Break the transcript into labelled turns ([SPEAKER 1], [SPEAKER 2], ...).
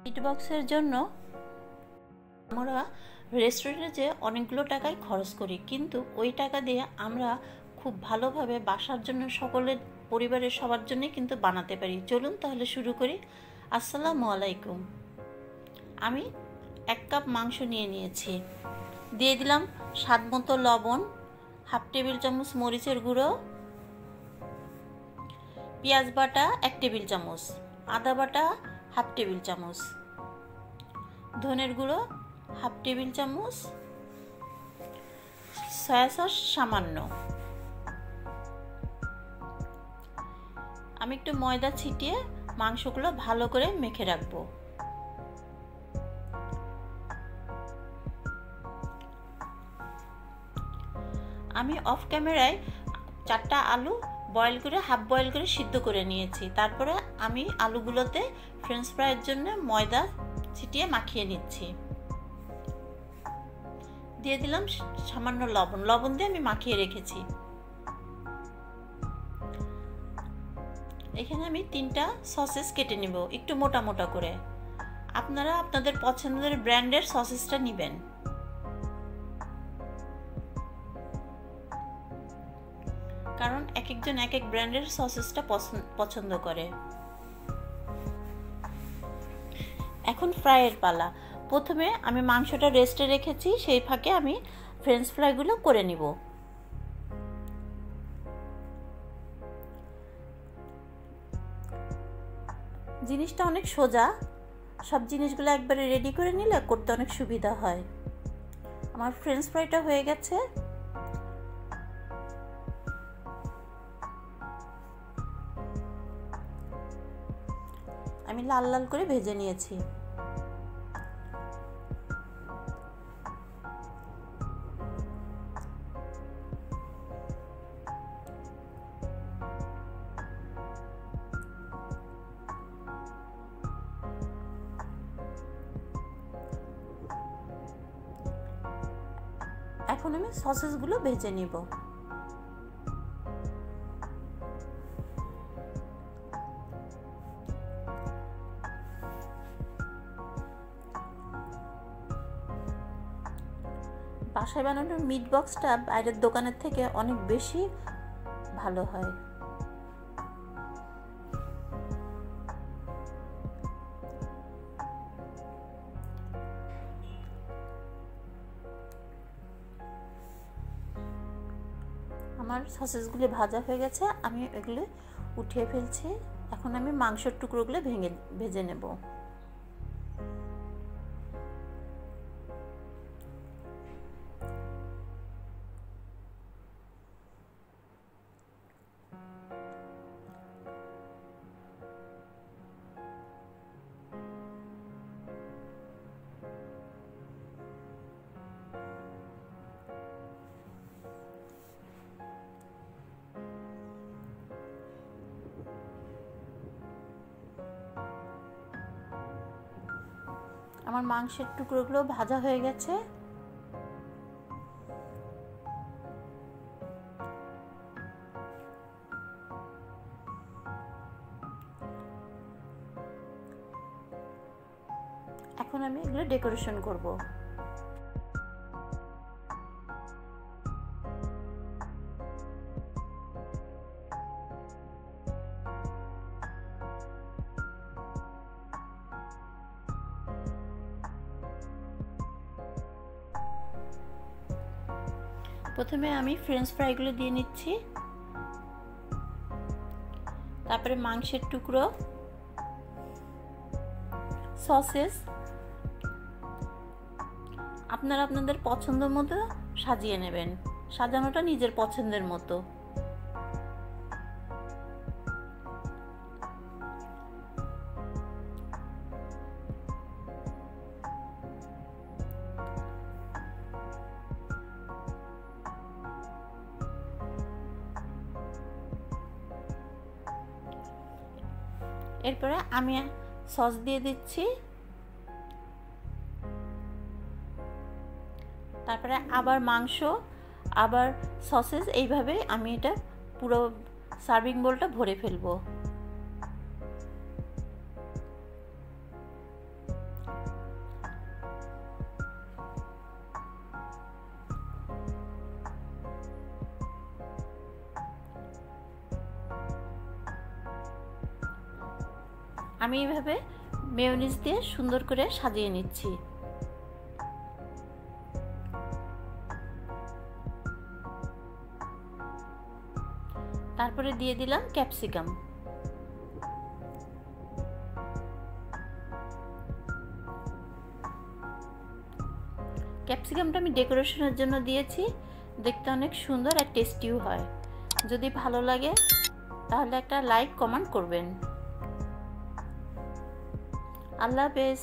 [SPEAKER 1] Meet বক্সের জন্য আমরা রেস্টুরেন্টে যে অনেকগুলো টাকাই খরচ করি, কিন্তু ওই টাকা দিয়ে আমরা খুব ভালোভাবে বাসার জন্য সকলের পরিবারের সবার জন্যই কিন্তু বানাতে পারি। চলুন তাহলে শুরু করি। আসসালামু আলাইকুম। আমি 1 কাপ মাংস নিয়েছি। দিয়ে দিলাম স্বাদ মতো লবণ, হাফ টেবিল চামচ মরিচের গুঁড়ো, পেঁয়াজ বাটা 1 টেবিল চামচ, আদা বাটা হাফ টেবিল চামচ, ধনের গুঁড়ো হাফ টেবিল চামচ, সয়া সস সামান্য। আমি একটু ময়দা ছিটিয়ে মাংসগুলো ভালো করে মেখে রাখবো। আমি অফ ক্যামেরায় 4টা আলু বয়েল করে হাফ বয়েল করে সিদ্ধ করে নিয়েছি। তারপরে আমি আলুগুলোতে ফ্রেঞ্চ ফ্রাইয়ের জন্য ময়দা ছিটিয়ে মাখিয়ে নিচ্ছি। দিয়ে দিলাম সামান্য লবণ দিয়ে আমি মাখিয়ে রেখেছি। এখানে আমি 3টা সসেস কেটে নিব একটু মোটা মোটা করে। আপনারা আপনাদের পছন্দের ব্র্যান্ডের সসেসটা নেবেন। কারণ এক একজন এক এক ব্র্যান্ডের সসেসটা পছন্দ করে। এখন ফ্রাইয়ের পালা। প্রথমে আমি মাংসটা রেস্টে রেখেছি, সেই ফাঁকে আমি ফ্রেঞ্চ ফ্রাইগুলো করে নিব। জিনিসটা অনেক সোজা, সব জিনিসগুলো একবারে রেডি করে নিলে করতে অনেক সুবিধা হয়। আমার ফ্রেঞ্চ ফ্রাইটা হয়ে গেছে। আমি লাল লাল করে ভেজে নিয়েছি। এখন আমি সসেসগুলো ভেজে নিব। বাসায় বানানো মিট বক্সটা বাইরের দোকানের থেকে অনেক বেশি ভালো হয়। আমার সসেসগুলো ভাজা হয়ে গেছে, আমি এগুলো উঠিয়ে ফেলছি। এখন আমি মাংসের টুকরোগুলো ভেজে নেব। আমার মাংসের টুকরোগুলো ভাজা হয়ে গেছে। এখন আমি এগুলো ডেকোরেশন করব। প্রথমে আমি ফ্রেঞ্চ ফ্রাইগুলো দিয়ে নিচ্ছি, তারপরে মাংসের টুকরো, সসেস। আপনারা আপনাদের পছন্দ মতো সাজিয়ে নেবেন, সাজানোটা নিজের পছন্দের মতো। এরপরে আমি সস দিয়ে দিচ্ছি, তারপরে আবার মাংস, আবার সসেস, এইভাবে আমি এটা পুরো সার্ভিং বোলটা ভরে ফেলবো। আমি এইভাবে মেয়োনিজ দিয়ে সুন্দর করে সাজিয়ে নিচ্ছি। তারপরে দিয়ে দিলাম ক্যাপসিকাম। ক্যাপসিকামটা আমি ডেকোরেশনের জন্য দিয়েছি, দেখতে অনেক সুন্দর আর টেস্টিও হয়। যদি ভালো লাগে তাহলে একটা লাইক কমেন্ট করবেন। আল্লাহ হাফেজ।